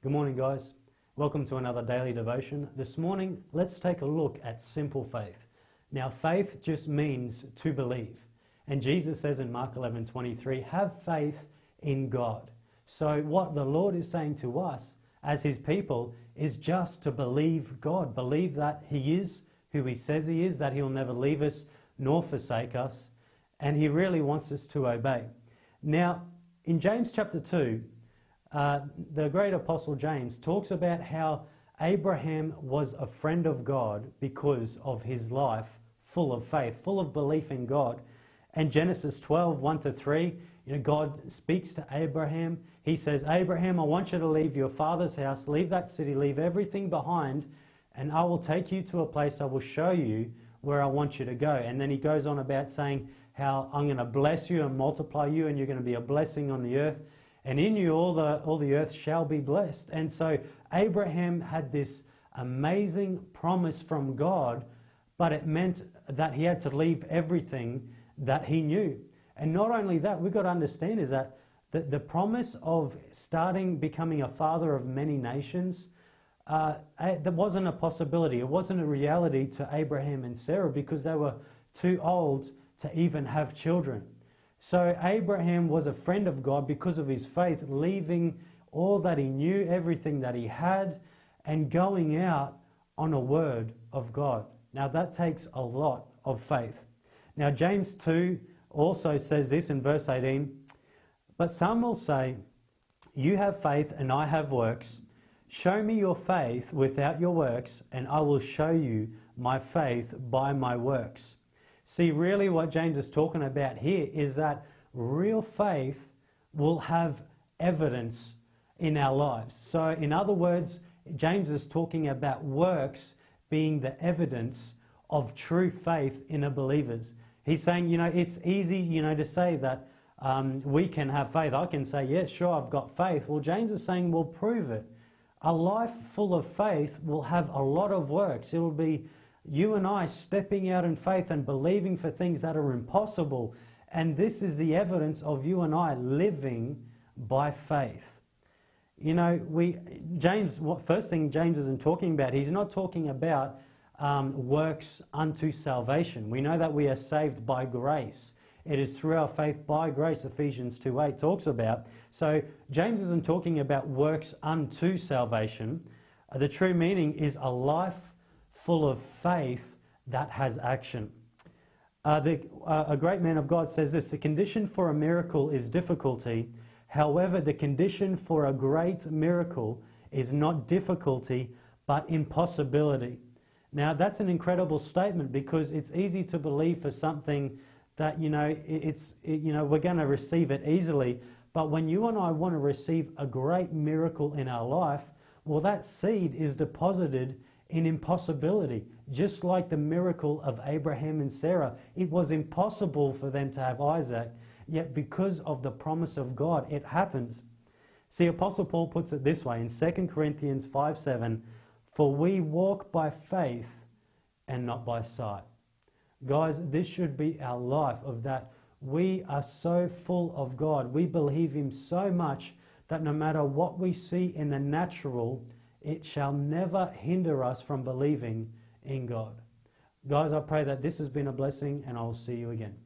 Good morning, guys. Welcome to another daily devotion. This morning, let's take a look at simple faith. Now, faith just means to believe. And Jesus says in Mark 11:23, have faith in God. So what the Lord is saying to us as His people is just to believe God. Believe that He is who He says He is, that He'll never leave us nor forsake us. And He really wants us to obey. Now, in James chapter 2, the great apostle James talks about how Abraham was a friend of God because of his life full of faith, full of belief in God. And Genesis 12:1-3, God speaks to Abraham. He says, Abraham, I want you to leave your father's house, leave that city, leave everything behind, and I will take you to a place I will show you where I want you to go. And then he goes on about saying how I'm going to bless you and multiply you, and you're going to be a blessing on the earth. And in you all the earth shall be blessed. And so Abraham had this amazing promise from God, but it meant that he had to leave everything that he knew. And not only that, we've got to understand is that the promise of becoming a father of many nations, that wasn't a possibility. It wasn't a reality to Abraham and Sarah because they were too old to even have children. So Abraham was a friend of God because of his faith, leaving all that he knew, everything that he had, and going out on a word of God. Now that takes a lot of faith. Now James 2 also says this in verse 18, but some will say, you have faith and I have works. Show me your faith without your works, and I will show you my faith by my works. See, really what James is talking about here is that real faith will have evidence in our lives. So in other words, James is talking about works being the evidence of true faith in a believer's. He's saying, it's easy, to say that we can have faith. I can say, yes, sure, I've got faith. Well, James is saying, well, prove it. A life full of faith will have a lot of works. It will be you and I stepping out in faith and believing for things that are impossible. And this is the evidence of you and I living by faith. First thing James isn't talking about, he's not talking about works unto salvation. We know that we are saved by grace. It is through our faith by grace, Ephesians 2:8 talks about. So James isn't talking about works unto salvation. The true meaning is a life full of faith that has action. A great man of God says this, the condition for a miracle is difficulty. However, the condition for a great miracle is not difficulty, but impossibility. Now, that's an incredible statement because it's easy to believe for something that, we're going to receive it easily. But when you and I want to receive a great miracle in our life, well, that seed is deposited in impossibility. Just like the miracle of Abraham and Sarah, it was impossible for them to have Isaac, yet because of the promise of God, it happens. See, Apostle Paul puts it this way in 2 Corinthians 5:7, for we walk by faith and not by sight. Guys, this should be our life of that. We are so full of God. We believe Him so much that no matter what we see in the natural, it shall never hinder us from believing in God. Guys, I pray that this has been a blessing, and I'll see you again.